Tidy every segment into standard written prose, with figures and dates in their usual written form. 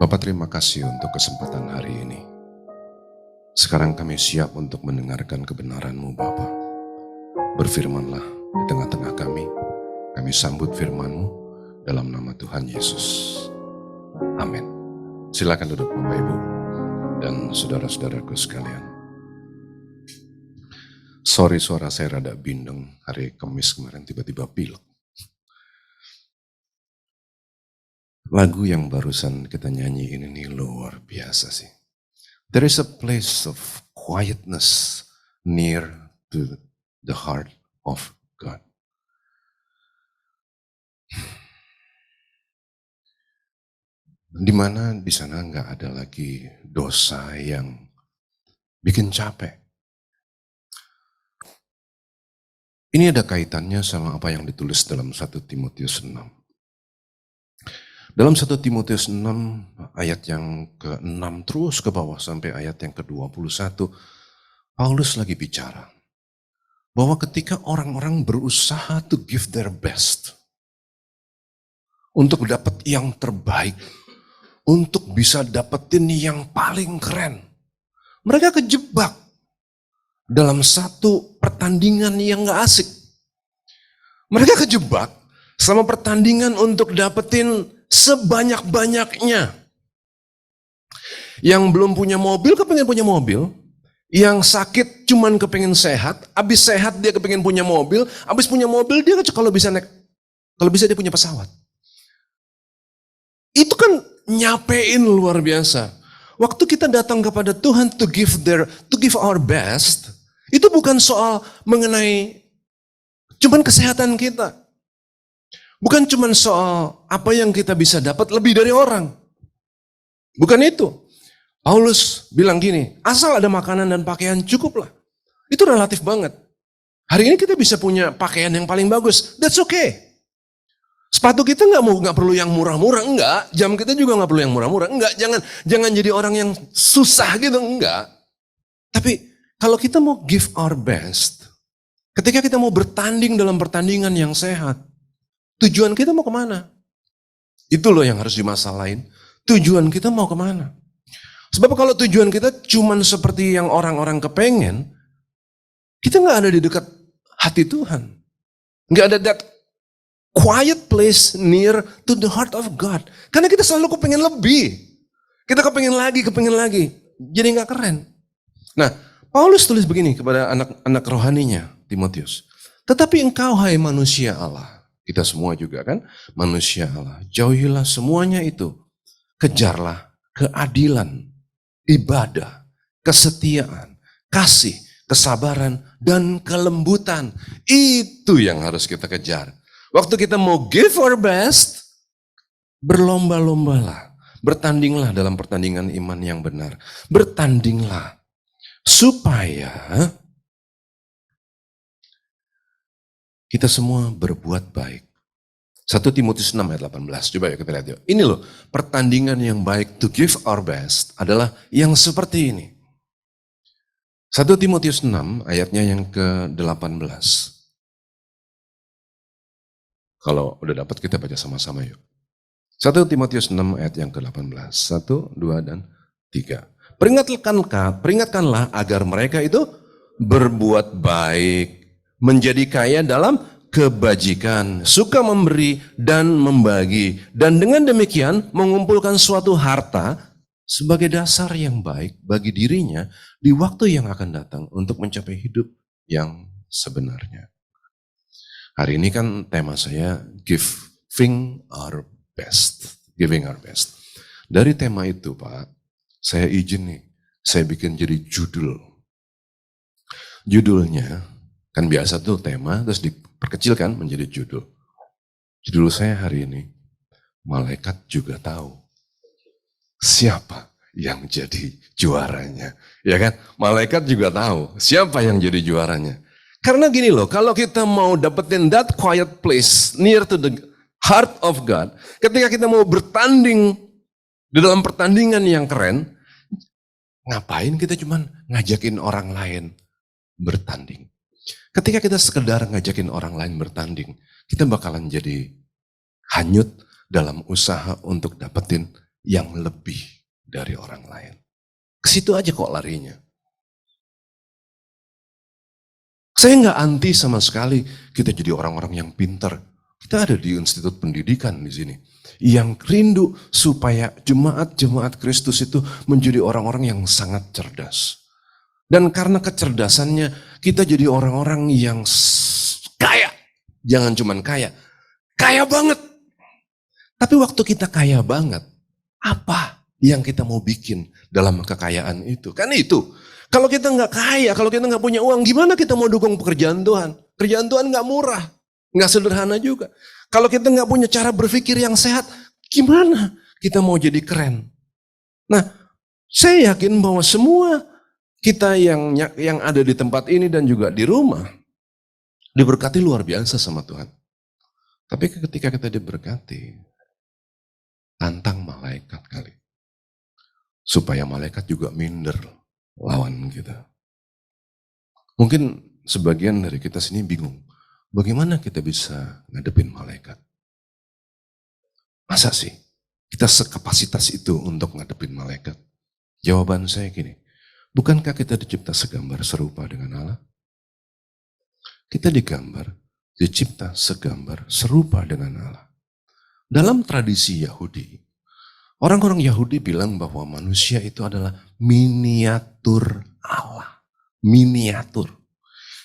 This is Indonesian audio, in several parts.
Bapak, terima kasih untuk kesempatan hari ini. Sekarang kami siap untuk mendengarkan kebenaran-Mu, Bapa. Berfirmanlah di tengah-tengah kami. Kami sambut firman-Mu dalam nama Tuhan Yesus. Amin. Silakan duduk Bapak Ibu dan saudara-saudaraku sekalian. Sorry, suara saya rada bindeng. Hari Kamis kemarin tiba-tiba pilek. Lagu yang barusan kita nyanyiin ini luar biasa sih. There is a place of quietness near to the heart of God. Di mana di sana nggak ada lagi dosa yang bikin capek. Ini ada kaitannya sama apa yang ditulis dalam 1 Timotius 6. Dalam 1 Timotius 6 ayat yang ke-6 terus ke bawah sampai ayat yang ke-21, Paulus lagi bicara bahwa ketika orang-orang berusaha to give their best untuk dapat yang terbaik, untuk bisa dapetin yang paling keren, mereka kejebak dalam satu pertandingan yang gak asik. Mereka kejebak sama pertandingan untuk dapetin sebanyak-banyaknya. Yang belum punya mobil kepengen punya mobil. Yang sakit cuman kepengen sehat. Abis sehat dia kepengen punya mobil. Abis punya mobil dia kalau bisa dia punya pesawat. Itu kan nyapein luar biasa. Waktu kita datang kepada Tuhan to give our best, itu bukan soal mengenai cuman kesehatan kita. Bukan cuma soal apa yang kita bisa dapat lebih dari orang. Bukan itu. Paulus bilang gini, asal ada makanan dan pakaian cukuplah. Itu relatif banget. Hari ini kita bisa punya pakaian yang paling bagus. That's okay. Sepatu kita nggak perlu yang murah-murah, enggak. Jam kita juga nggak perlu yang murah-murah, enggak. Jangan jadi orang yang susah gitu, enggak. Tapi kalau kita mau give our best, ketika kita mau bertanding dalam pertandingan yang sehat, tujuan kita mau kemana? Itu loh yang harus dimasalahin. Tujuan kita mau kemana? Sebab kalau tujuan kita cuman seperti yang orang-orang kepengen, kita nggak ada di dekat hati Tuhan. Nggak ada that quiet place near to the heart of God. Karena kita selalu kepengen lebih. Kita kepengen lagi. Jadi nggak keren. Nah, Paulus tulis begini kepada anak-anak rohaninya, Timotius. Tetapi engkau hai manusia Allah. Kita semua juga kan manusia Allah. Jauhilah semuanya itu. Kejarlah keadilan, ibadah, kesetiaan, kasih, kesabaran, dan kelembutan. Itu yang harus kita kejar. Waktu kita mau give our best, berlomba-lombalah. Bertandinglah dalam pertandingan iman yang benar. Bertandinglah supaya kita semua berbuat baik. 1 Timotius 6 ayat 18. Coba ya kita lihat yuk. Ini loh, pertandingan yang baik to give our best adalah yang seperti ini. 1 Timotius 6 ayatnya yang ke-18. Kalau udah dapat kita baca sama-sama yuk. 1 Timotius 6 ayat yang ke-18. 1, 2, dan 3. Peringatkanlah agar mereka itu berbuat baik, menjadi kaya dalam kebajikan, suka memberi dan membagi, dan dengan demikian mengumpulkan suatu harta sebagai dasar yang baik bagi dirinya di waktu yang akan datang untuk mencapai hidup yang sebenarnya. Hari ini kan tema saya giving our best. Giving our best. Dari tema itu Pak, saya izin nih, saya bikin jadi judul. Judulnya, kan biasa tuh tema, terus diperkecilkan menjadi judul. Judul saya hari ini, malaikat juga tahu siapa yang jadi juaranya. Ya kan? Malaikat juga tahu siapa yang jadi juaranya. Karena gini loh, kalau kita mau dapetin that quiet place near to the heart of God, ketika kita mau bertanding di dalam pertandingan yang keren, ngapain kita cuman ngajakin orang lain bertanding? Ketika kita sekedar ngajakin orang lain bertanding, kita bakalan jadi hanyut dalam usaha untuk dapetin yang lebih dari orang lain. Ke situ aja kok larinya. Saya nggak anti sama sekali kita jadi orang-orang yang pintar. Kita ada di institut pendidikan di sini. Yang rindu supaya jemaat-jemaat Kristus itu menjadi orang-orang yang sangat cerdas. Dan karena kecerdasannya kita jadi orang-orang yang kaya. Jangan cuman kaya. Kaya banget. Tapi waktu kita kaya banget, apa yang kita mau bikin dalam kekayaan itu? Kan itu. Kalau kita nggak kaya, kalau kita nggak punya uang, gimana kita mau dukung pekerjaan Tuhan? Kerjaan Tuhan nggak murah, nggak sederhana juga. Kalau kita nggak punya cara berpikir yang sehat, gimana kita mau jadi keren? Nah, saya yakin bahwa semua kita yang ada di tempat ini dan juga di rumah, diberkati luar biasa sama Tuhan. Tapi ketika kita diberkati, tantang malaikat kali. Supaya malaikat juga minder lawan kita. Mungkin sebagian dari kita sini bingung, bagaimana kita bisa ngadepin malaikat? Masa sih kita sekapasitas itu untuk ngadepin malaikat? Jawaban saya gini, bukankah kita dicipta segambar serupa dengan Allah? Kita dicipta segambar serupa dengan Allah. Dalam tradisi Yahudi, orang-orang Yahudi bilang bahwa manusia itu adalah miniatur Allah. Miniatur.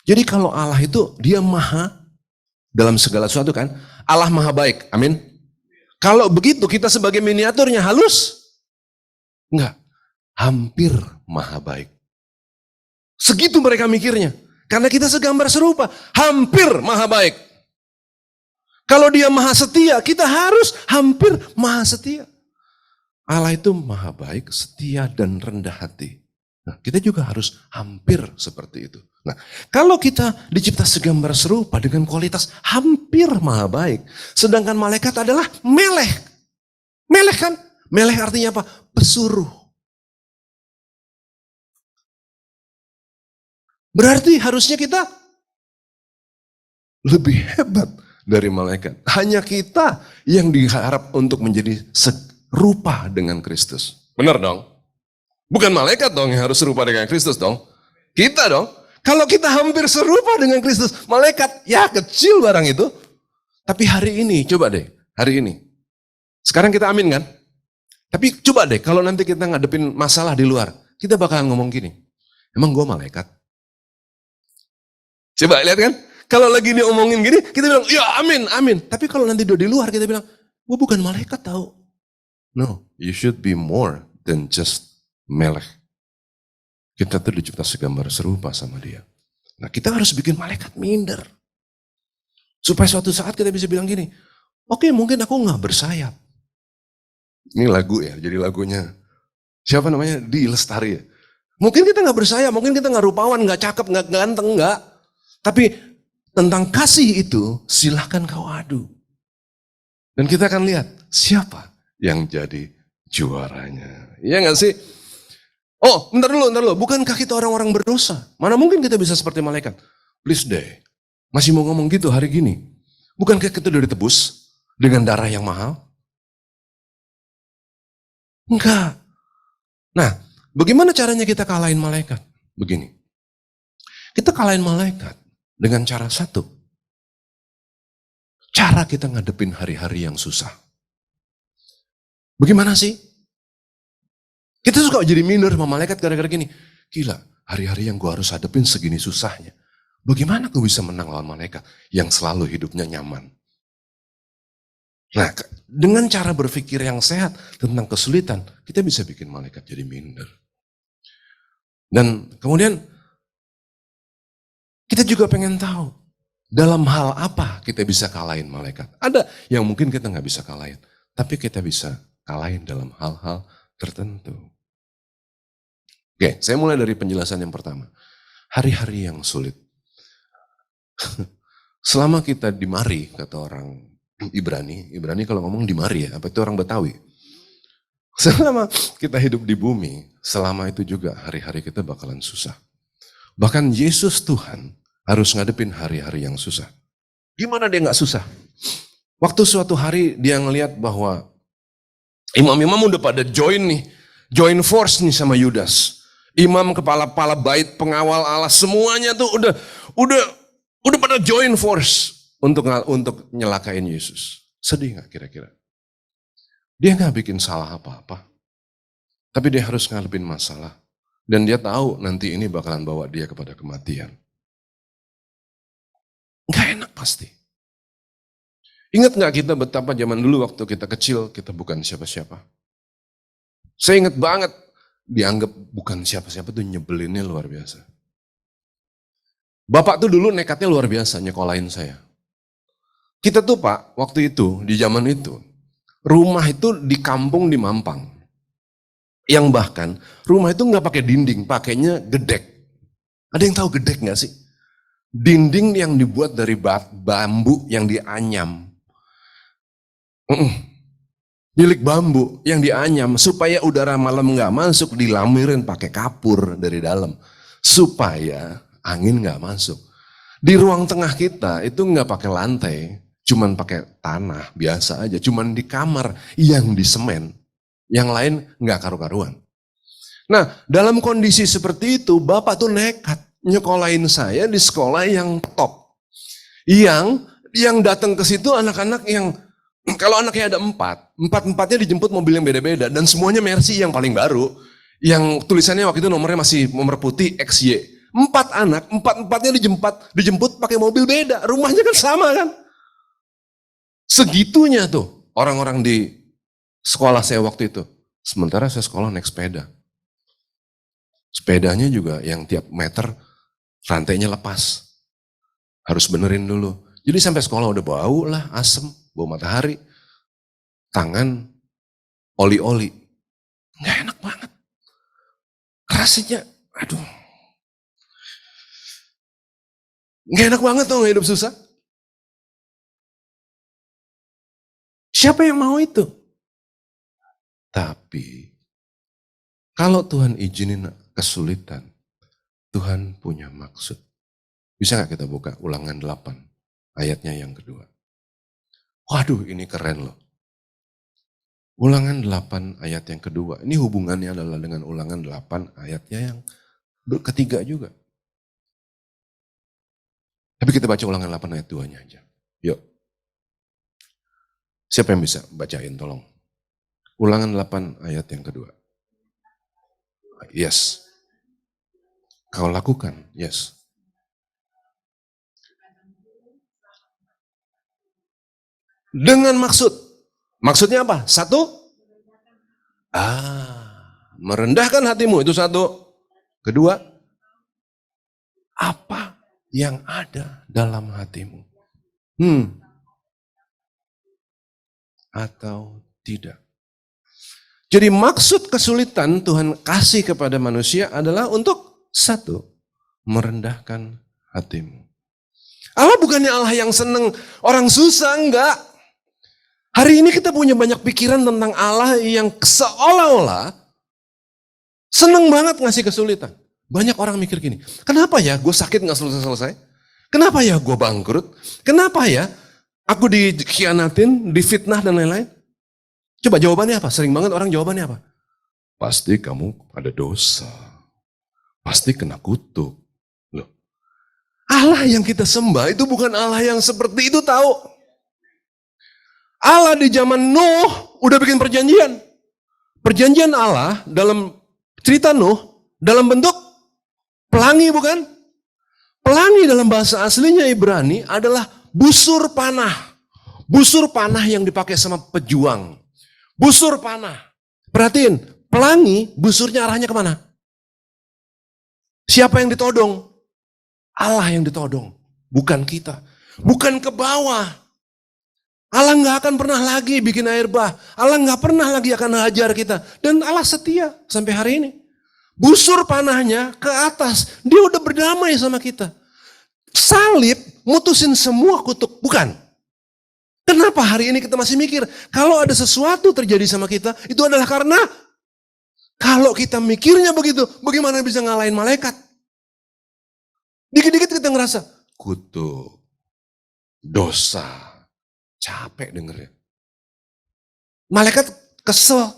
Jadi kalau Allah itu dia maha dalam segala sesuatu kan. Allah maha baik. Amin. Kalau begitu kita sebagai miniaturnya halus? Enggak. Hampir maha baik. Segitu mereka mikirnya. Karena kita segambar serupa. Hampir maha baik. Kalau dia maha setia, kita harus hampir maha setia. Allah itu maha baik, setia, dan rendah hati. Nah, kita juga harus hampir seperti itu. Nah, kalau kita dicipta segambar serupa dengan kualitas hampir maha baik, sedangkan malaikat adalah meleh. Meleh kan? Meleh artinya apa? Pesuruh. Berarti harusnya kita lebih hebat dari malaikat. Hanya kita yang diharap untuk menjadi serupa dengan Kristus. Benar dong? Bukan malaikat dong yang harus serupa dengan Kristus dong. Kita dong. Kalau kita hampir serupa dengan Kristus, malaikat ya kecil barang itu. Tapi hari ini, coba deh, hari ini. Sekarang kita amin kan? Tapi coba deh, kalau nanti kita ngadepin masalah di luar, kita bakalan ngomong gini, emang gue malaikat? Coba lihat kan? Kalau lagi dia omongin gini, kita bilang, ya amin, amin. Tapi kalau nanti dia di luar, kita bilang, gue bukan malaikat tahu. No, you should be more than just melek. Kita tuh dicipta segambar serupa sama dia. Nah kita harus bikin malaikat minder. Supaya suatu saat kita bisa bilang gini, oke, mungkin aku nggak bersayap. Ini lagu ya, jadi lagunya. Siapa namanya? Di Lestari ya. Mungkin kita nggak bersayap, mungkin kita nggak rupawan, nggak cakep, nggak ganteng, nggak. Tapi tentang kasih itu silahkan kau adu. Dan kita akan lihat siapa yang jadi juaranya. Iya nggak sih? Oh, bentar dulu. Bukankah kita orang-orang berdosa? Mana mungkin kita bisa seperti malaikat? Please deh. Masih mau ngomong gitu hari gini? Bukankah kita udah ditebus dengan darah yang mahal? Enggak. Nah, bagaimana caranya kita kalahin malaikat? Begini. Kita kalahin malaikat dengan cara satu. Cara kita ngadepin hari-hari yang susah. Bagaimana sih? Kita suka jadi minder sama malaikat gara-gara gini. Gila, hari-hari yang gue harus hadepin segini susahnya. Bagaimana gue bisa menang lawan malaikat yang selalu hidupnya nyaman? Nah, dengan cara berpikir yang sehat tentang kesulitan, kita bisa bikin malaikat jadi minder. Dan kemudian, kita juga pengen tahu, dalam hal apa kita bisa kalahin malaikat. Ada yang mungkin kita nggak bisa kalahin, tapi kita bisa kalahin dalam hal-hal tertentu. Oke, saya mulai dari penjelasan yang pertama. Hari-hari yang sulit. Selama kita di mari, kata orang Ibrani kalau ngomong di mari ya, apa itu orang Betawi. Selama kita hidup di bumi, selama itu juga hari-hari kita bakalan susah. Bahkan Yesus Tuhan harus ngadepin hari-hari yang susah. Gimana dia nggak susah? Waktu suatu hari dia ngelihat bahwa Imam-imam udah pada join nih. Join force nih sama Yudas. Imam, kepala-kepala bait, pengawal Allah, semuanya tuh udah pada join force untuk nyelakain Yesus. Sedih gak kira-kira? Dia gak bikin salah apa-apa. Tapi dia harus ngadepin masalah. Dan dia tahu nanti ini bakalan bawa dia kepada kematian. Gak enak pasti. Ingat gak kita betapa zaman dulu waktu kita kecil, kita bukan siapa-siapa. Saya ingat banget, dianggap bukan siapa-siapa tuh nyebelinnya luar biasa. Bapak tuh dulu nekatnya luar biasa nyekolahin saya. Kita tuh Pak, waktu itu, di zaman itu, rumah itu di kampung di Mampang. Yang bahkan rumah itu nggak pakai dinding, pakainya gedek. Ada yang tahu gedek nggak sih? Dinding yang dibuat dari bambu yang dianyam. Bilik bambu yang dianyam supaya udara malam nggak masuk, dilamirin pakai kapur dari dalam supaya angin nggak masuk. Di ruang tengah kita itu nggak pakai lantai, cuman pakai tanah biasa aja, cuman di kamar yang di semen. Yang lain nggak karu-karuan. Nah, dalam kondisi seperti itu, Bapak tuh nekat nyekolahin saya di sekolah yang top. Yang datang ke situ anak-anak yang, kalau anaknya ada empat-empatnya dijemput mobil yang beda-beda. Dan semuanya Mercy yang paling baru. Yang tulisannya waktu itu nomornya masih nomor putih XY. 4 anak, empat-empatnya dijemput pakai mobil beda. Rumahnya kan sama kan. Segitunya tuh orang-orang di sekolah saya waktu itu. Sementara saya sekolah naik sepeda. Sepedanya juga yang tiap meter rantainya lepas. Harus benerin dulu. Jadi sampai sekolah udah bau lah, asem, bau matahari. Tangan oli-oli. Nggak enak banget. Rasanya, aduh. Nggak enak banget tuh hidup susah. Siapa yang mau itu? Tapi, kalau Tuhan izinin kesulitan, Tuhan punya maksud. Bisa gak kita buka Ulangan 8, ayatnya yang kedua. Waduh, ini keren loh. Ulangan 8 ayat yang kedua. Ini hubungannya adalah dengan Ulangan 8 ayatnya yang ketiga juga. Tapi kita baca Ulangan 8 ayat 2-nya aja. Yuk. Siapa yang bisa bacain, tolong. Ulangan 8 ayat yang kedua. Yes. Kau lakukan, yes. Dengan maksud. Maksudnya apa? 1. Merendahkan hatimu, itu 1. 2. Apa yang ada dalam hatimu? Atau tidak. Jadi maksud kesulitan Tuhan kasih kepada manusia adalah untuk 1, merendahkan hatimu. Allah bukannya Allah yang seneng orang susah, enggak. Hari ini kita punya banyak pikiran tentang Allah yang seolah-olah seneng banget ngasih kesulitan. Banyak orang mikir gini, kenapa ya gue sakit gak selesai-selesai? Kenapa ya gue bangkrut? Kenapa ya aku dikhianatin, difitnah dan lain-lain? Coba jawabannya apa? Sering banget orang jawabannya apa? Pasti kamu ada dosa. Pasti kena kutuk. Loh, Allah yang kita sembah itu bukan Allah yang seperti itu, tahu? Allah di zaman Nuh udah bikin perjanjian. Perjanjian Allah dalam cerita Nuh dalam bentuk pelangi, bukan? Pelangi dalam bahasa aslinya Ibrani adalah busur panah. Busur panah yang dipakai sama pejuang. Busur panah. Perhatiin, pelangi busurnya arahnya kemana? Siapa yang ditodong? Allah yang ditodong, bukan kita. Bukan ke bawah. Allah nggak akan pernah lagi bikin air bah. Allah nggak pernah lagi akan hajar kita. Dan Allah setia sampai hari ini. Busur panahnya ke atas. Dia udah berdamai sama kita. Salib mutusin semua kutuk, bukan? Kenapa hari ini kita masih mikir, kalau ada sesuatu terjadi sama kita, itu adalah karena kalau kita mikirnya begitu, bagaimana bisa ngalahin malaikat? Dikit-dikit kita ngerasa, kutuk, dosa, capek dengernya. Malaikat Kesel.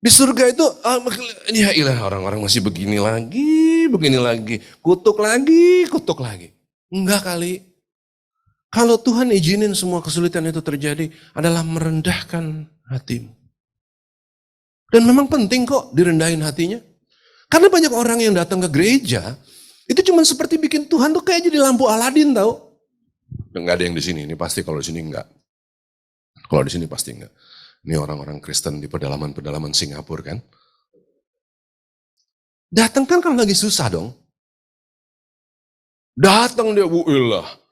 Di surga itu, ya ilah orang-orang masih begini lagi, kutuk lagi. Enggak kali. Kalau Tuhan izinin semua kesulitan itu terjadi adalah merendahkan hatimu. Dan memang penting kok direndahin hatinya. Karena banyak orang yang datang ke gereja, itu cuma seperti bikin Tuhan tuh kayak jadi lampu Aladin tau. Enggak ada yang di sini, ini pasti kalau di sini enggak. Kalau di sini pasti enggak. Ini orang-orang Kristen di pedalaman-pedalaman Singapura kan. Datang kan kalau lagi susah dong. Datang dia,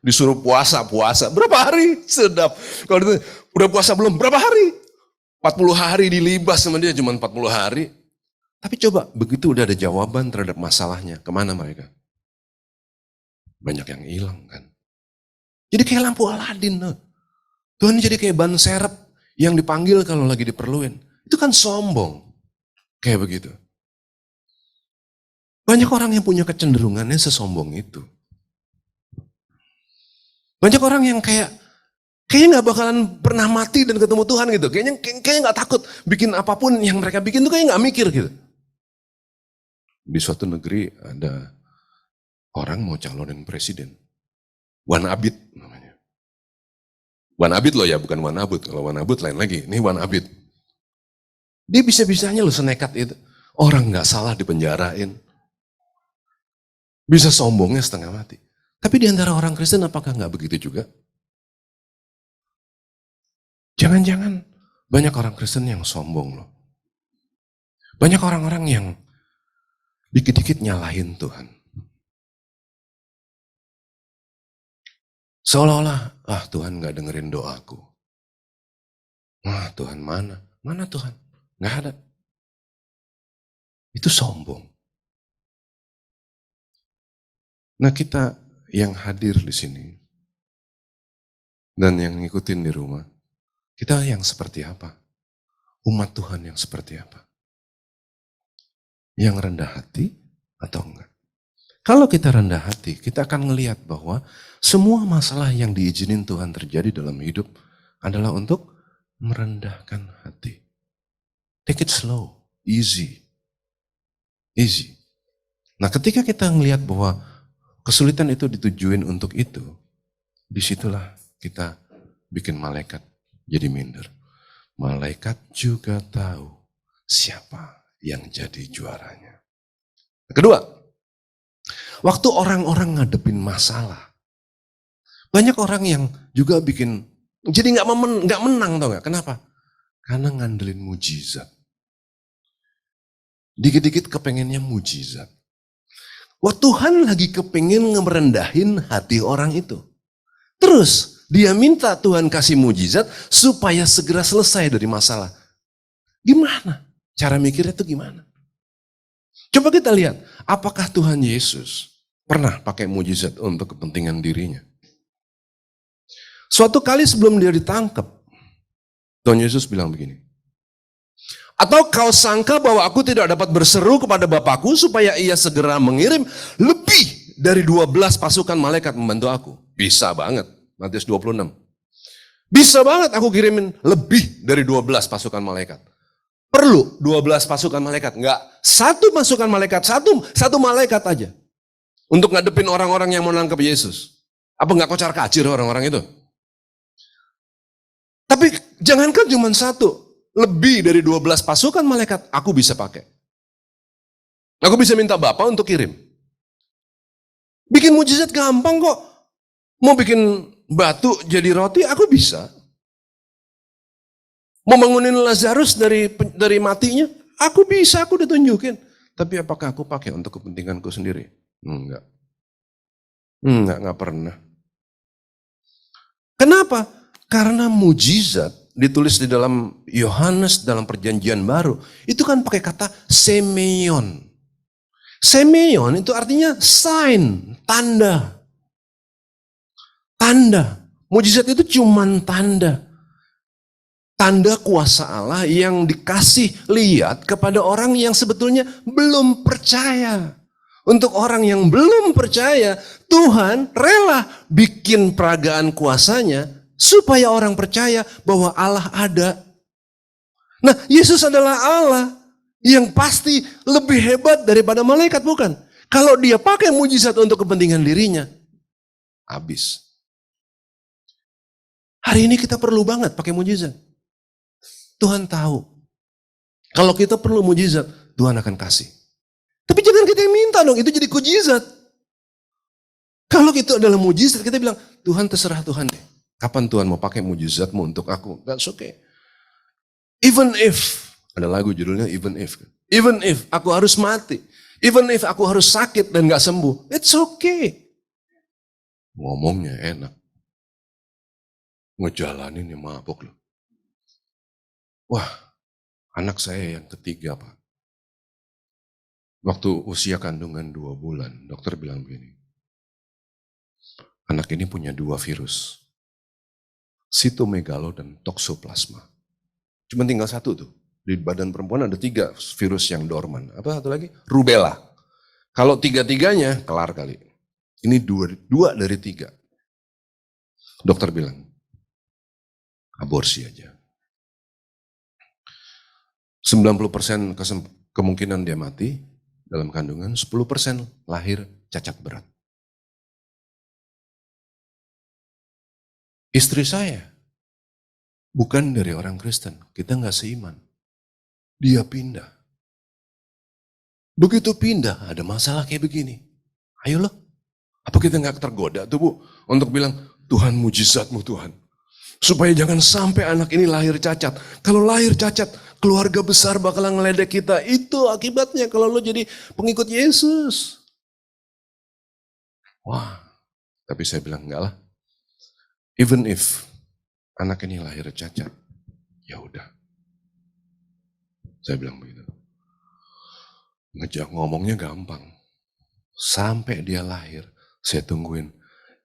disuruh puasa. Berapa hari? Sedap. Kalau itu, udah puasa belum? Berapa hari? 40 hari dilibas sama dia, cuma 40 hari. Tapi coba, begitu udah ada jawaban terhadap masalahnya, kemana mereka? Banyak yang hilang kan. Jadi kayak lampu Aladin. Tuhan jadi kayak ban serep yang dipanggil kalau lagi diperluin. Itu kan sombong. Kayak begitu. Banyak orang yang punya kecenderungannya sesombong itu. Banyak orang yang kayaknya gak bakalan pernah mati dan ketemu Tuhan gitu. Kayaknya gak takut bikin apapun yang mereka bikin tuh kayaknya gak mikir gitu. Di suatu negeri ada orang mau calonin presiden. Wan Abid namanya. Wan Abid loh ya, bukan Wan Abud. Kalau Wan Abud lain lagi, ini Wan Abid. Dia bisa-bisanya loh senekat itu. Orang gak salah dipenjarain. Bisa sombongnya setengah mati. Tapi di antara orang Kristen apakah gak begitu juga? Jangan-jangan banyak orang Kristen yang sombong loh. Banyak orang-orang yang dikit-dikit nyalahin Tuhan. Seolah-olah, Tuhan gak dengerin doaku. Tuhan mana? Mana Tuhan? Gak ada. Itu sombong. Nah kita yang hadir di sini, dan yang ngikutin di rumah, kita yang seperti apa? Umat Tuhan yang seperti apa? Yang rendah hati atau enggak? Kalau kita rendah hati, kita akan ngelihat bahwa semua masalah yang diizinin Tuhan terjadi dalam hidup adalah untuk merendahkan hati. Take it slow, easy. Easy. Nah ketika kita ngelihat bahwa kesulitan itu ditujuin untuk itu, disitulah kita bikin malaikat jadi minder. Malaikat juga tahu siapa yang jadi juaranya. Kedua, waktu orang-orang ngadepin masalah, banyak orang yang juga jadi nggak menang, tau nggak? Kenapa? Karena ngandelin mujizat. Dikit-dikit kepengennya mujizat. Wah Tuhan lagi kepengen ngerendahin hati orang itu. Terus dia minta Tuhan kasih mujizat supaya segera selesai dari masalah. Gimana? Cara mikirnya itu gimana? Coba kita lihat, apakah Tuhan Yesus pernah pakai mujizat untuk kepentingan dirinya? Suatu kali sebelum dia ditangkap, Tuhan Yesus bilang begini, atau kau sangka bahwa aku tidak dapat berseru kepada Bapakku supaya ia segera mengirim lebih dari 12 pasukan malaikat membantu aku? Bisa banget, Matius 26. Bisa banget aku kirimin lebih dari 12 pasukan malaikat. Perlu 12 pasukan malaikat, enggak. Satu pasukan malaikat, satu malaikat aja. Untuk ngadepin orang-orang yang mau nangkep Yesus. Apa enggak kocar kacir orang-orang itu? Tapi jangankan cuma satu. Lebih dari 12 pasukan malaikat aku bisa pakai. Aku bisa minta Bapak untuk kirim. Bikin mujizat gampang kok. Mau bikin batu jadi roti aku bisa. Mau bangunin Lazarus dari matinya, aku bisa, aku udah tunjukin. Tapi apakah aku pakai untuk kepentinganku sendiri? Enggak. Enggak pernah. Kenapa? Karena mujizat ditulis di dalam Yohanes dalam perjanjian baru, itu kan pakai kata semeion. Semeion itu artinya sign, tanda. Tanda. Mujizat itu cuman tanda. Tanda kuasa Allah yang dikasih lihat kepada orang yang sebetulnya belum percaya. Untuk orang yang belum percaya, Tuhan rela bikin peragaan kuasanya supaya orang percaya bahwa Allah ada. Nah, Yesus adalah Allah yang pasti lebih hebat daripada malaikat, bukan? Kalau dia pakai mujizat untuk kepentingan dirinya, habis. Hari ini kita perlu banget pakai mujizat. Tuhan tahu. Kalau kita perlu mujizat, Tuhan akan kasih. Tapi jangan kita yang minta dong, itu jadi mujizat. Kalau itu adalah mujizat, kita bilang, Tuhan terserah Tuhan deh. Kapan Tuhan mau pakai mujizatmu untuk aku? That's okay. Even if, ada lagu judulnya Even If. Even if aku harus mati. Even if aku harus sakit dan gak sembuh. It's okay. Ngomongnya enak. Ngejalanin yang mabok loh. Wah, anak saya yang ketiga Pak. Waktu usia kandungan 2 bulan, dokter bilang begini. Anak ini punya 2 virus. Sitomegalo dan toksoplasma. Cuma tinggal 1 tuh. Di badan perempuan ada 3 virus yang dorman. Apa satu lagi? Rubella. Kalau 3-3-nya, kelar kali. Ini 2 dari 3. Dokter bilang, aborsi aja. 90% kemungkinan dia mati dalam kandungan, 10% lahir cacat berat. Istri saya bukan dari orang Kristen, kita nggak seiman. Dia pindah. Begitu pindah, ada masalah kayak begini. Ayo loh, apa kita nggak tergoda tuh Bu, untuk bilang, Tuhan mujizatmu Tuhan. Supaya jangan sampai anak ini lahir cacat. Kalau lahir cacat, keluarga besar bakalan ngeledek kita. Itu akibatnya kalau lo jadi pengikut Yesus. Wah, tapi saya bilang enggak lah. Even if anak ini lahir cacat, ya udah. Saya bilang begitu. Ngomongnya gampang. Sampai dia lahir, saya tungguin.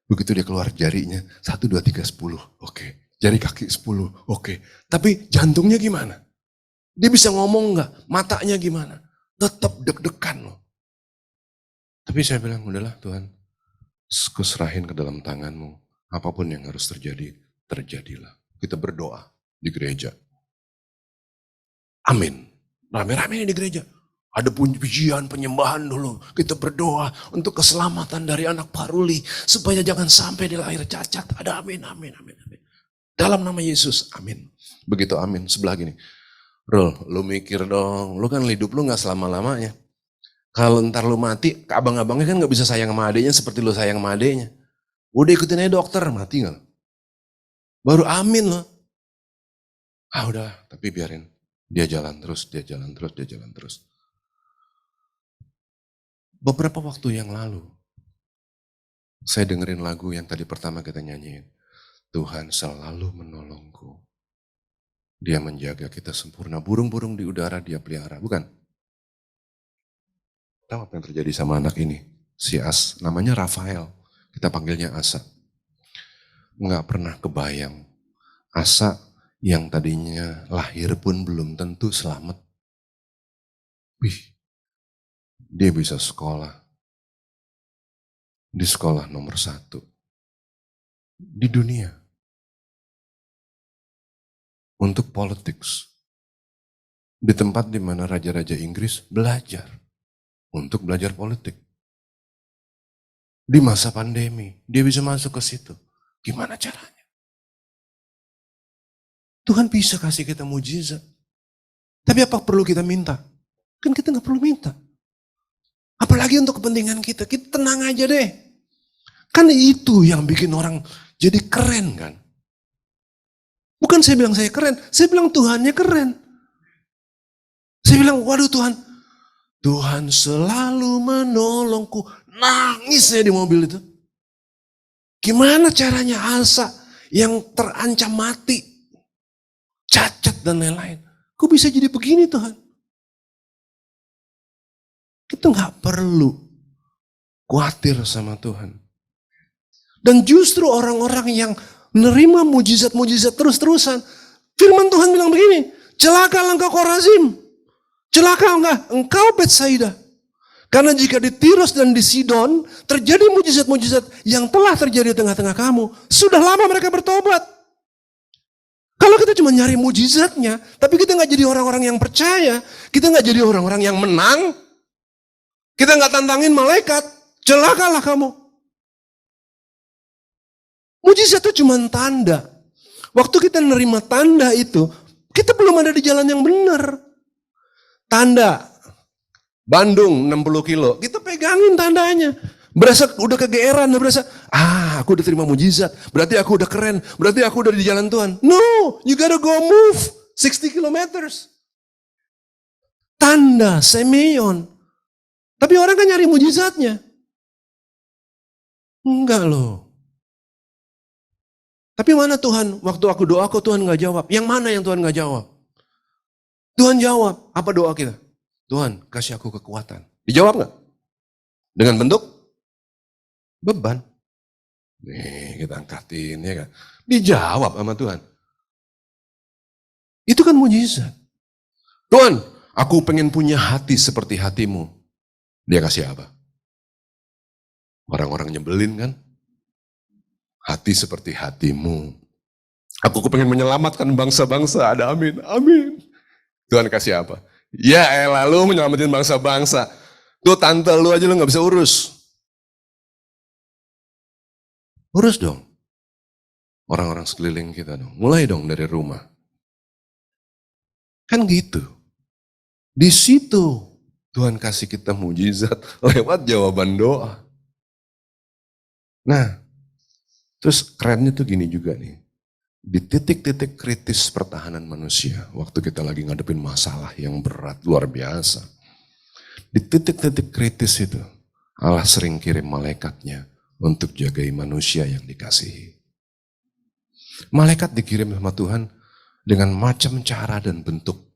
Begitu dia keluar jarinya, 1, 2, 3, 10. Oke. Jari kaki 10. Oke. Tapi jantungnya gimana? Dia bisa ngomong enggak? Matanya gimana? Tetap deg-degan loh. Tapi saya bilang, udahlah Tuhan. Kuserahin ke dalam tanganmu. Apapun yang harus terjadi, terjadilah. Kita berdoa di gereja. Amin. Rame-rame di gereja. Ada pujian, penyembahan dulu. Kita berdoa untuk keselamatan dari anak Pak Ruli. Supaya jangan sampai dia lahir cacat. Ada amin, amin, amin, amin. Dalam nama Yesus, amin. Begitu amin, sebelah gini. Rul, lu mikir dong. Lu kan hidup lu gak selama-lamanya. Kalau ntar lu mati, abang-abangnya kan gak bisa sayang sama adeknya seperti lu sayang sama adeknya. Udah ikutin aja dokter, mati gak? Baru amin loh. Ah udah, tapi biarin. Dia jalan terus, dia jalan terus, dia jalan terus. Beberapa waktu yang lalu, saya dengerin lagu yang tadi pertama kita nyanyiin. Tuhan selalu menolongku. Dia menjaga kita sempurna. Burung-burung di udara dia pelihara, bukan? Tahu apa yang terjadi sama anak ini? Si namanya Rafael. Kita panggilnya Asa. Nggak pernah kebayang. Asa yang tadinya lahir pun belum tentu selamat. Dia bisa sekolah. Di sekolah nomor 1. Di dunia. Untuk politics. Di tempat di mana raja-raja Inggris belajar. Untuk belajar politik. Di masa pandemi, dia bisa masuk ke situ. Gimana caranya? Tuhan bisa kasih kita mujizat. Tapi apa perlu kita minta? Kan kita gak perlu minta. Apalagi untuk kepentingan kita. Kita tenang aja deh. Kan itu yang bikin orang jadi keren kan. Bukan saya bilang saya keren, saya bilang Tuhannya keren. Saya bilang, waduh Tuhan, Tuhan selalu menolongku. Nangis saya di mobil itu. Gimana caranya Asa yang terancam mati, cacat dan lain-lain. Kok bisa jadi begini Tuhan? Kita gak perlu khawatir sama Tuhan. Dan justru orang-orang yang menerima mujizat-mujizat terus-terusan. Firman Tuhan bilang begini, celakalah engkau Korazim, celakalah engkau Betsaida. Karena jika di Tirus dan di Sidon terjadi mujizat-mujizat yang telah terjadi di tengah-tengah kamu, sudah lama mereka bertobat. Kalau kita cuma nyari mujizatnya, tapi kita nggak jadi orang-orang yang percaya, kita nggak jadi orang-orang yang menang, kita nggak tantangin malaikat, celakalah kamu. Mujizat itu cuma tanda. Waktu kita nerima tanda itu, kita belum ada di jalan yang benar. Tanda, Bandung 60 kilo, kita pegangin tandanya. Berasa udah kegeeran, berasa, aku udah terima mujizat, berarti aku udah keren, berarti aku udah di jalan Tuhan. No, you gotta go move 60 kilometers. Tanda, semeion. Tapi orang kan nyari mujizatnya. Enggak loh. Tapi mana Tuhan? Waktu aku doa kok Tuhan gak jawab. Yang mana yang Tuhan gak jawab? Tuhan jawab. Apa doa kita? Tuhan kasih aku kekuatan. Dijawab gak? Dengan bentuk beban. Nih kita angkatin ya kan. Dijawab sama Tuhan. Itu kan mujizat. Tuhan, aku pengen punya hati seperti hatimu. Dia kasih apa? Orang-orang nyebelin kan? Hati seperti hatimu. Aku pengen menyelamatkan bangsa-bangsa. Ada amin. Amin. Tuhan kasih apa? Ya elah lu menyelamatin bangsa-bangsa. Tuh tante lu aja lu gak bisa urus. Urus dong. Orang-orang sekeliling kita dong. Mulai dong dari rumah. Kan gitu. Di situ Tuhan kasih kita mujizat lewat jawaban doa. Nah, terus kerennya tuh gini juga nih. Di titik-titik kritis pertahanan manusia, waktu kita lagi ngadepin masalah yang berat, luar biasa. Di titik-titik kritis itu, Allah sering kirim malaikatnya untuk jagai manusia yang dikasihi. Malaikat dikirim sama Tuhan dengan macam cara dan bentuk.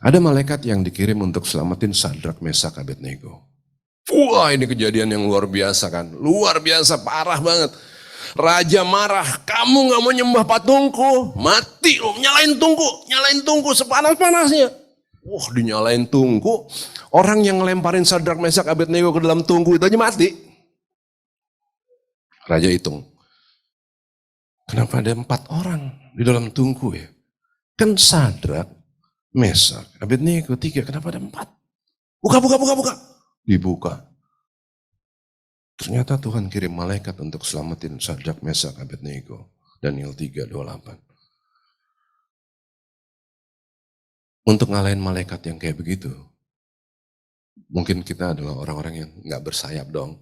Ada malaikat yang dikirim untuk selamatin Sadrak, Mesak, Abednego. Wah, ini kejadian yang luar biasa kan. Luar biasa, parah banget. Raja marah, kamu gak mau nyembah patungku, mati lo, nyalain tungku sepanas-panasnya. Wah, dinyalain tungku, orang yang ngelemparin Sadrak, Mesak, Abednego ke dalam tungku itu aja mati. Raja hitung, kenapa ada 4 orang di dalam tungku ya? Kan Sadrak, Mesak, Abednego 3, kenapa ada 4? Buka. Dibuka. Ternyata Tuhan kirim malaikat untuk selamatin Sadrak, Mesak, Abednego. Daniel 3:28. Untuk ngalahin malaikat yang kayak begitu, mungkin kita adalah orang-orang yang gak bersayap dong.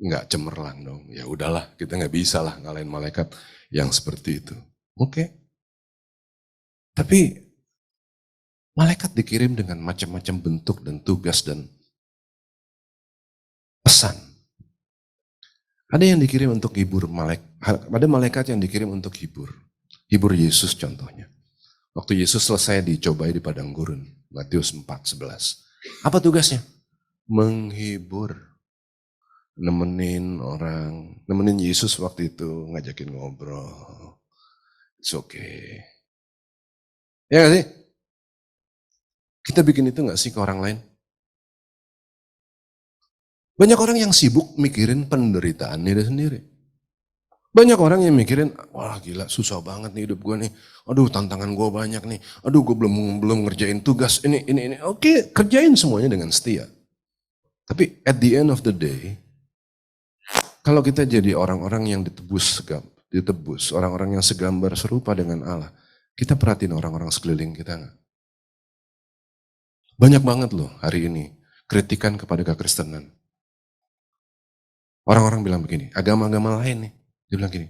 Gak cemerlang dong. Ya udahlah, kita gak bisa lah ngalahin malaikat yang seperti itu. Oke. Tapi malaikat dikirim dengan macam-macam bentuk dan tugas dan pesan. Ada yang dikirim untuk hibur ada malaikat yang dikirim untuk hibur. Hibur Yesus contohnya. Waktu Yesus selesai dicobai di padang gurun, Matius 4:11. Apa tugasnya? Menghibur. Nemenin Yesus waktu itu, ngajakin ngobrol. It's okay. Ya gak sih? Kita bikin itu gak sih ke orang lain? Banyak orang yang sibuk mikirin penderitaan diri sendiri. Banyak orang yang mikirin, wah gila susah banget nih hidup gue nih. Aduh tantangan gue banyak nih. Aduh gue belum ngerjain tugas ini. Oke, kerjain semuanya dengan setia. Tapi at the end of the day, kalau kita jadi orang-orang yang ditebus, orang-orang yang segambar serupa dengan Allah, kita perhatiin orang-orang sekeliling kita nggak? Banyak banget loh hari ini kritikan kepada kekristenan. Orang-orang bilang begini, agama-agama lain nih, dia bilang gini,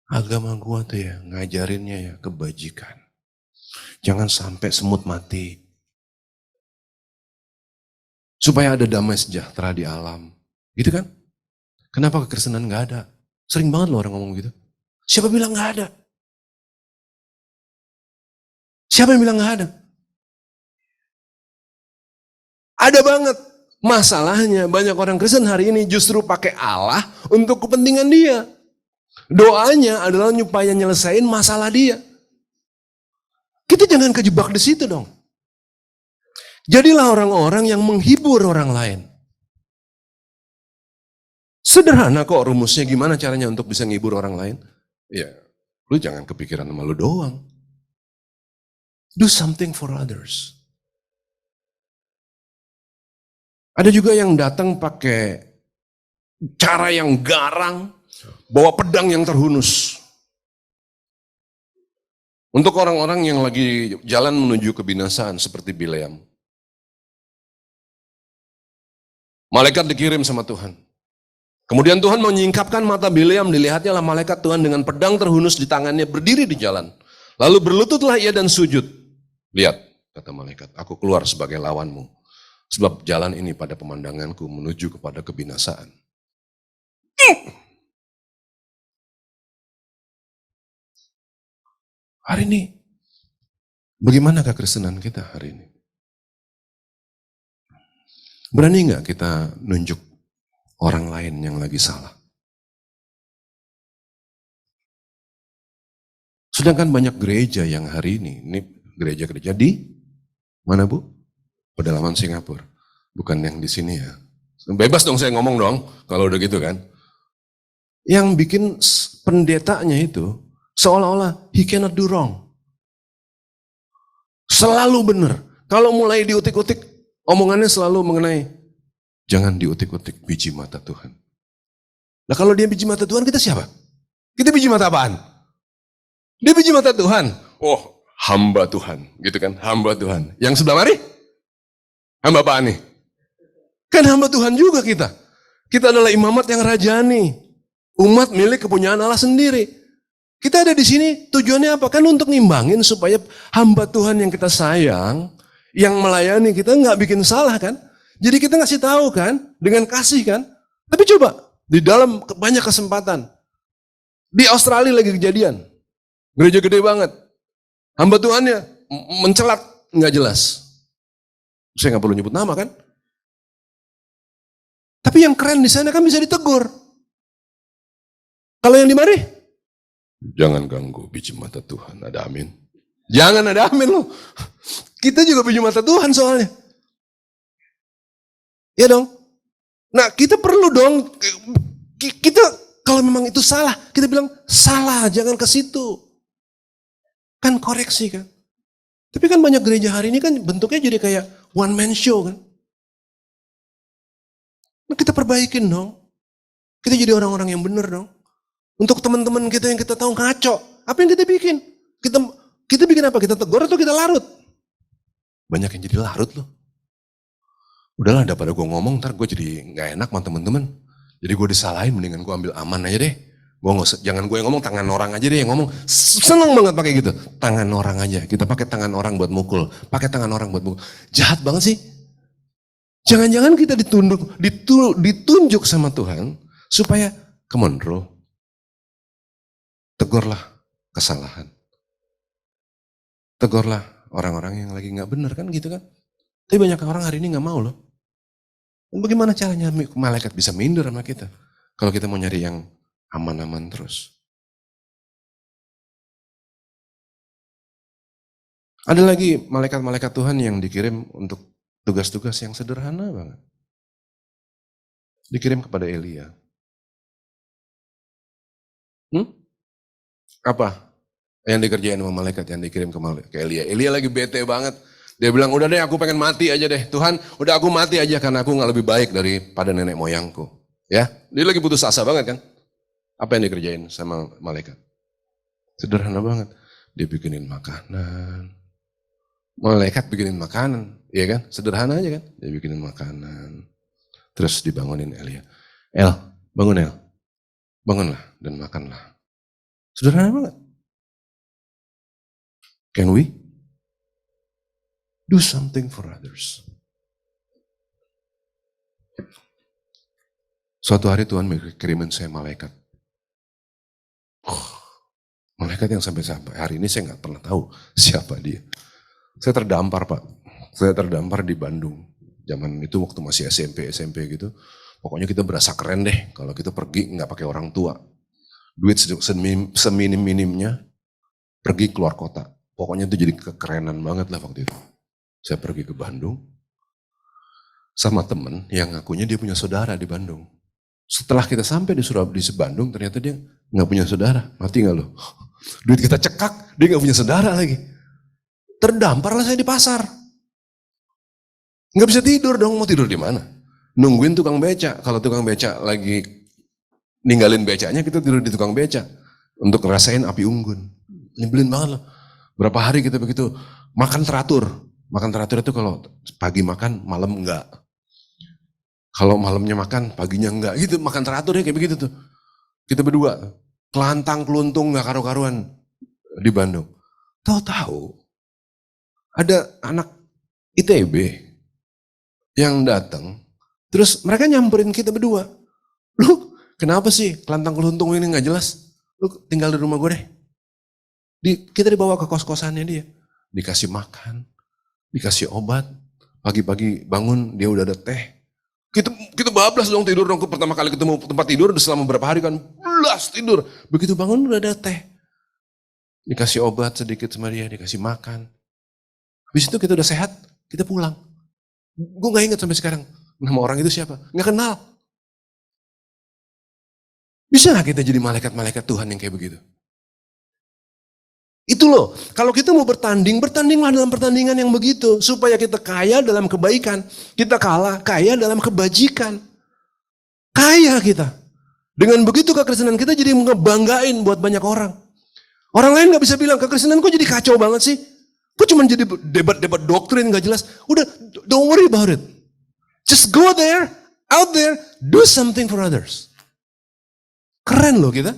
agama gua tuh ya ngajarinnya ya kebajikan. Jangan sampai semut mati. Supaya ada damai sejahtera di alam. Gitu kan? Kenapa kekristenan gak ada? Sering banget loh orang ngomong gitu. Siapa bilang gak ada? Siapa yang bilang gak ada? Ada banget. Masalahnya banyak orang Kristen hari ini justru pakai Allah untuk kepentingan dia. Doanya adalah supaya nyelesain masalah dia. Kita jangan kejebak di situ dong. Jadilah orang-orang yang menghibur orang lain. Sederhana kok rumusnya, gimana caranya untuk bisa menghibur orang lain? Ya, Lu jangan kepikiran sama lu doang. Do something for others. Ada juga yang datang pakai cara yang garang, bawa pedang yang terhunus. Untuk orang-orang yang lagi jalan menuju kebinasaan seperti Bileam. Malaikat dikirim sama Tuhan. Kemudian Tuhan menyingkapkan mata Bileam, dilihatnya lah malaikat Tuhan dengan pedang terhunus di tangannya berdiri di jalan. Lalu berlututlah ia dan sujud. Lihat, kata malaikat, aku keluar sebagai lawanmu. Sebab jalan ini pada pemandanganku menuju kepada kebinasaan. Hari ini, bagaimanakah Kristenan kita hari ini? Berani nggak kita nunjuk orang lain yang lagi salah? Sedangkan banyak gereja yang hari ini gereja-gereja di mana Bu? Pedalaman Singapura. Bukan yang di sini ya. Bebas dong saya ngomong dong, kalau udah gitu kan. Yang bikin pendetanya itu, seolah-olah he cannot do wrong. Selalu benar. Kalau mulai diutik-utik, omongannya selalu mengenai, jangan diutik-utik biji mata Tuhan. Nah kalau dia biji mata Tuhan, kita siapa? Kita biji mata apaan? Dia biji mata Tuhan. Oh, hamba Tuhan. Gitu kan, hamba Tuhan. Yang sebelah mari? Hamba apaan nih? Kan hamba Tuhan juga kita. Kita adalah imamat yang rajani. Umat milik kepunyaan Allah sendiri. Kita ada di sini tujuannya apa? Kan untuk ngimbangin supaya hamba Tuhan yang kita sayang, yang melayani kita nggak bikin salah kan? Jadi kita ngasih tahu kan, dengan kasih kan? Tapi coba, di dalam banyak kesempatan. Di Australia lagi kejadian. Gereja gede banget. Hamba Tuhannya mencelat nggak jelas. Saya nggak perlu nyebut nama kan? Tapi yang keren di sana kan bisa ditegur. Kalau yang di mari, jangan ganggu biji mata Tuhan, ada amin. Jangan ada amin loh. Kita juga biji mata Tuhan soalnya. Ya dong. Nah kita perlu dong, kita kalau memang itu salah, kita bilang salah, jangan ke situ. Kan koreksi kan. Tapi kan banyak gereja hari ini kan bentuknya jadi kayak one man show kan. Nah, kita perbaikin dong. Kita jadi orang-orang yang benar dong. Untuk teman-teman kita yang kita tahu ngaco, apa yang kita bikin? Kita bikin apa? Kita tegur atau kita larut? Banyak yang jadi larut loh. Udahlah, daripada gue ngomong, ntar gue jadi gak enak sama teman-teman. Jadi gue disalahin, mendingan gue ambil aman aja deh. Jangan gue yang ngomong, tangan orang aja deh yang ngomong. Seneng banget pakai gitu. Tangan orang aja. Kita pakai tangan orang buat mukul. Pakai tangan orang buat mukul. Jahat banget sih. Jangan-jangan kita ditunjuk sama Tuhan supaya, come on bro, tegurlah kesalahan. Tegurlah orang-orang yang lagi gak benar kan gitu kan. Tapi banyak orang hari ini gak mau loh. Dan bagaimana caranya malaikat bisa minder sama kita? Kalau kita mau nyari yang aman-aman terus. Ada lagi malaikat-malaikat Tuhan yang dikirim untuk tugas-tugas yang sederhana banget. Dikirim kepada Elia. Apa yang dikerjain sama malaikat yang dikirim ke Elia? Elia lagi bete banget. Dia bilang, udah deh aku pengen mati aja deh. Tuhan, udah aku mati aja karena aku gak lebih baik daripada nenek moyangku. Ya, dia lagi putus asa banget kan. Apa yang dikerjain sama malaikat? Sederhana banget. Dia bikinin makanan. Malaikat bikinin makanan, iya kan? Sederhana aja kan? Dia bikinin makanan. Terus dibangunin Elia. Bangun El. Bangunlah dan makanlah. Sederhana banget. Can we do something for others? Suatu hari Tuhan kirimin saya malaikat. Malaikat yang sampai hari ini saya nggak pernah tahu siapa dia. Saya terdampar Pak. Saya terdampar di Bandung. Zaman itu waktu masih SMP gitu. Pokoknya kita berasa keren deh kalau kita pergi nggak pakai orang tua. Duit seminim-minimnya pergi keluar kota. Pokoknya itu jadi kekerenan banget lah waktu itu. Saya pergi ke Bandung sama temen yang ngakunya dia punya saudara di Bandung. Setelah kita sampai di Bandung ternyata dia nggak punya saudara. Mati nggak lo? Duit kita cekak, dia gak punya saudara lagi. Terdamparlah saya di pasar. Gak bisa tidur dong, mau tidur di mana? Nungguin tukang beca. Kalau tukang beca lagi ninggalin becanya, kita tidur di tukang beca. Untuk ngerasain api unggun. Nyebelin banget loh. Berapa hari kita begitu, makan teratur. Makan teratur itu kalau pagi makan, malam enggak. Kalau malamnya makan, paginya enggak. Gitu, makan teratur ya kayak begitu tuh. Kita berdua, kelantang keluntung gak karu-karuan di Bandung. Tahu-tahu, ada anak ITB yang datang, terus mereka nyamperin kita berdua. Lu kenapa sih kelantang keluntung ini gak jelas? Lu tinggal di rumah gue deh. Kita dibawa ke kos-kosannya dia. Dikasih makan, dikasih obat. Pagi-pagi bangun dia udah ada teh. Kita bablas dong tidur dong. Pertama kali ketemu tempat tidur selama beberapa hari kan. Belas tidur. Begitu bangun udah ada teh. Dikasih obat sedikit sama dia, dikasih makan. Habis itu kita udah sehat, kita pulang. Gue gak ingat sampai sekarang. Nama orang itu siapa? Gak kenal. Bisa gak kita jadi malaikat-malaikat Tuhan yang kayak begitu? Itu loh, kalau kita mau bertanding, bertandinglah dalam pertandingan yang begitu. Supaya kita kaya dalam kebaikan. Kita kalah, kaya dalam kebajikan. Kaya kita. Dengan begitu kekristenan kita jadi ngebanggain buat banyak orang. Orang lain gak bisa bilang, kekristenan kok jadi kacau banget sih? Kok cuma jadi debat-debat doktrin gak jelas? Udah, don't worry about it. Just go there, out there, do something for others. Keren loh kita.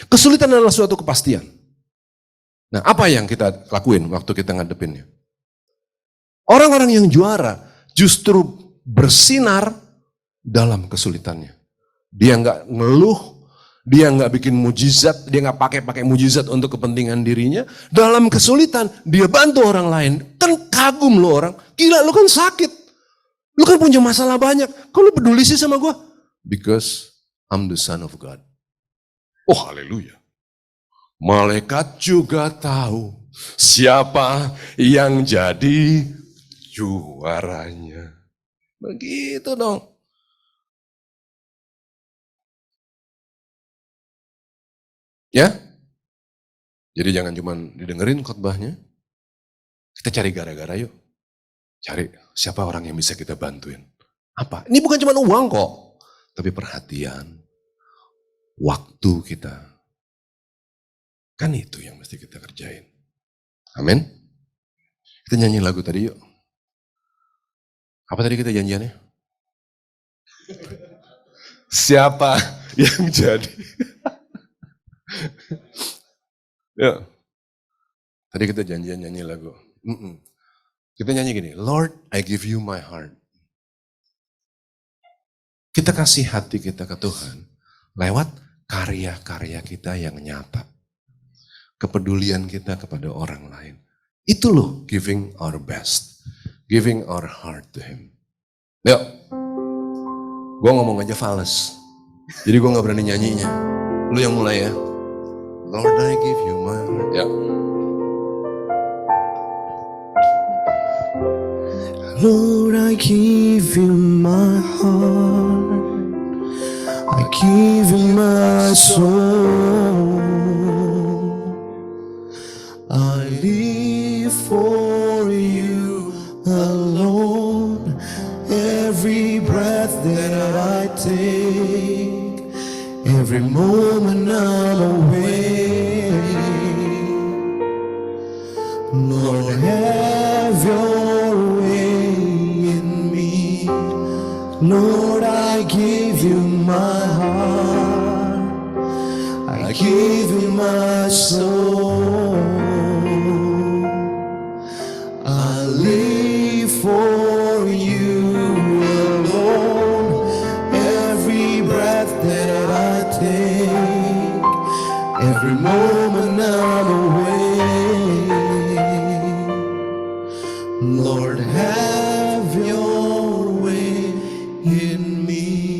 Kesulitan adalah suatu kepastian. Nah, apa yang kita lakuin waktu kita ngadepinnya? Orang-orang yang juara justru bersinar dalam kesulitannya. Dia nggak ngeluh, dia nggak bikin mujizat, dia nggak pakai mujizat untuk kepentingan dirinya. Dalam kesulitan, dia bantu orang lain. Kan kagum lo orang, gila lo kan sakit. Lo kan punya masalah banyak, kok lo peduli sih sama gue? Because I'm the son of God. Oh haleluya. Malaikat juga tahu siapa yang jadi juaranya. Begitu dong. Ya? Jadi jangan cuma didengerin khotbahnya. Kita cari gara-gara yuk. Cari siapa orang yang bisa kita bantuin. Apa? Ini bukan cuma uang kok. Tapi perhatian. Waktu kita. Kan itu yang mesti kita kerjain. Amin. Kita nyanyi lagu tadi yuk. Apa tadi kita janjiannya? Siapa yang jadi? Ya. Tadi kita janjian nyanyi lagu. Kita nyanyi gini, Lord, I give you my heart. Kita kasih hati kita ke Tuhan lewat karya-karya kita yang nyata. Kepedulian kita kepada orang lain. Itu loh giving our best. Giving our heart to Him. Yuk. Gue ngomong aja fales. Jadi gue gak berani nyanyinya. Lu yang mulai ya. Lord, I give you my heart. Ya. Lord, I give you my heart. I give you my soul. I live for you alone. Every breath that I take, every moment I'm awake. Lord, have your way in me. Lord, I give you my heart. I give you my soul. I live for you alone. Every breath that I take, every moment I'm awake. Lord, have your way in me.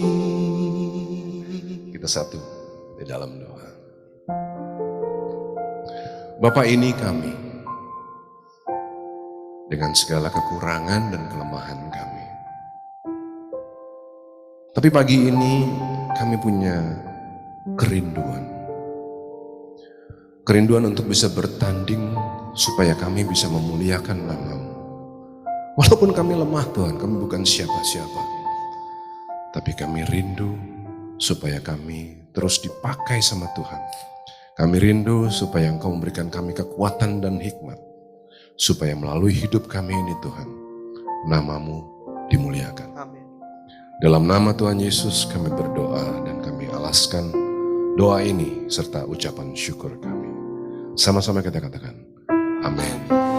Kita satu di dalam doa. Bapa, ini kami dengan segala kekurangan dan kelemahan kami. Tapi pagi ini kami punya kerinduan. Kerinduan untuk bisa bertanding supaya kami bisa memuliakan nama-Mu. Walaupun kami lemah Tuhan, kami bukan siapa-siapa. Tapi kami rindu supaya kami terus dipakai sama Tuhan. Kami rindu supaya Engkau memberikan kami kekuatan dan hikmat. Supaya melalui hidup kami ini Tuhan, nama-Mu dimuliakan. Amin. Dalam nama Tuhan Yesus kami berdoa dan kami alaskan doa ini serta ucapan syukur kami. Sama-sama kita katakan, amin.